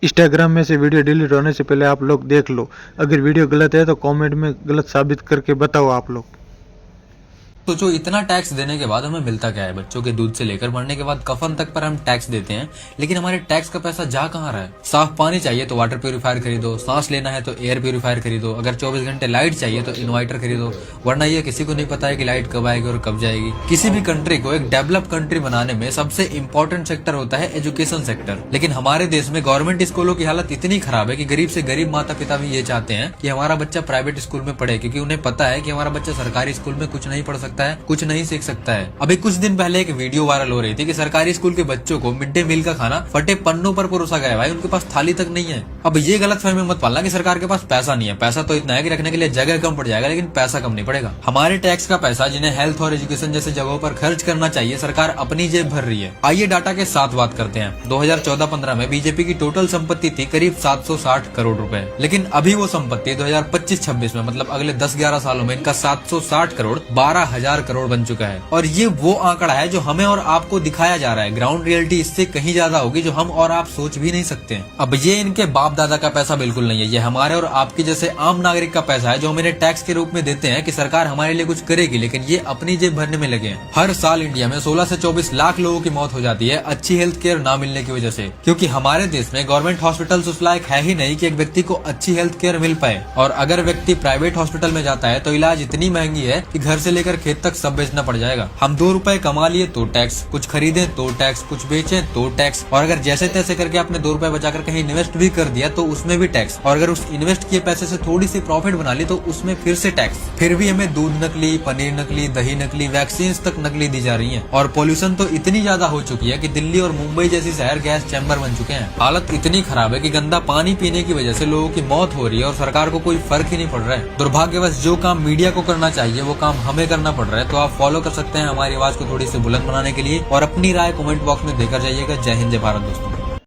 Instagram में से video delete होने से पहले आप लोग देख लो। अगर वीडियो गलत है तो कमेंट में गलत साबित करके बताओ आप लोग। सोचो इतना टैक्स देने के बाद हमें मिलता क्या है। बच्चों के दूध से लेकर मरने के बाद कफन तक पर हम टैक्स देते हैं, लेकिन हमारे टैक्स का पैसा जा कहाँ रहा है। साफ पानी चाहिए तो वाटर प्यूरिफायर खरीदो, सांस लेना है तो एयर प्यूरिफायर खरीदो, अगर 24 घंटे लाइट चाहिए तो इन्वर्टर खरीदो, वरना ये किसी को नहीं पता है कि लाइट कब आएगी और कब जाएगी। किसी भी कंट्री को एक डेवलप कंट्री बनाने में सबसे इम्पोर्टेंट सेक्टर होता है एजुकेशन सेक्टर, लेकिन हमारे देश में गवर्नमेंट स्कूलों की हालत इतनी खराब है कि गरीब से गरीब माता पिता भी ये चाहते हैं कि हमारा बच्चा प्राइवेट स्कूल में पढ़े, क्योंकि उन्हें पता है कि हमारा बच्चा सरकारी स्कूल में कुछ नहीं पढ़ सकता है, कुछ नहीं सीख सकता है। अभी कुछ दिन पहले एक वीडियो वायरल हो रही थी कि सरकारी स्कूल के बच्चों को मिड डे मील का खाना फटे पन्नों पर परोसा गया। भाई उनके पास थाली तक नहीं है। अब ये गलत फहमी मत पालना कि सरकार के पास पैसा नहीं है। पैसा तो इतना है कि रखने के लिए जगह कम पड़ जाएगा, लेकिन पैसा कम नहीं पड़ेगा। हमारे टैक्स का पैसा जिन्हें हेल्थ और एजुकेशन जैसे जगहों पर खर्च करना चाहिए, सरकार अपनी जेब भर रही है। आइए डाटा के साथ बात करते हैं। 2014-15 में बीजेपी की टोटल संपत्ति थी करीब 760 करोड़ रुपए, लेकिन अभी वो संपत्ति 2025-26 में मतलब अगले 10-11 सालों में इनका 760 करोड़ 12,000 करोड़ बन चुका है। और ये वो आंकड़ा है जो हमें और आपको दिखाया जा रहा है। ग्राउंड रियलिटी इससे कहीं ज्यादा होगी जो हम और आप सोच भी नहीं सकते हैं। अब ये इनके बाप दादा का पैसा बिल्कुल नहीं है, ये हमारे और आपके जैसे आम नागरिक का पैसा है जो हम इन्हें टैक्स के रूप में देते हैं कि सरकार हमारे लिए कुछ करेगी, लेकिन ये अपनी जेब भरने में लगे हैं। हर साल इंडिया में 16 से 24 लाख लोगों की मौत हो जाती है अच्छी हेल्थ केयर ना मिलने की वजह से, क्योंकि हमारे देश में गवर्नमेंट हॉस्पिटल उस लायक है ही नहीं कि एक व्यक्ति को अच्छी हेल्थ केयर मिल पाए। और अगर व्यक्ति प्राइवेट हॉस्पिटल में जाता है तो इलाज इतनी महंगी है कि घर से लेकर खेत तक सब बेचना पड़ जाएगा। हम 2 रुपए कमा लिए तो टैक्स, कुछ खरीदे तो टैक्स, कुछ बेचे तो टैक्स, और अगर जैसे तैसे करके आपने 2 रुपए बचाकर कहीं इन्वेस्ट भी कर दिया तो उसमें भी टैक्स, और अगर उस इन्वेस्ट किए पैसे से थोड़ी सी प्रॉफिट बना ली तो उसमें फिर से टैक्स। फिर भी हमें दूध नकली, पनीर नकली, दही नकली, वैक्सीन तक नकली दी जा रही है। और पॉल्यूशन तो इतनी ज्यादा हो चुकी है कि दिल्ली और मुंबई जैसी शहर गैस चैम्बर बन चुके हैं। हालत इतनी खराब है कि गंदा पानी पीने की वजह से लोगों की मौत हो रही है और सरकार को कोई फर्क ही नहीं पड़ रहा है। दुर्भाग्यवश जो काम मीडिया को करना चाहिए वो काम हमें करना पड़ रहा है। तो आप फॉलो कर सकते हैं हमारी आवाज को थोड़ी सी बुलंद बनाने के लिए, और अपनी राय कमेंट बॉक्स में देकर जाइएगा। जय हिंद, जय भारत दोस्तों।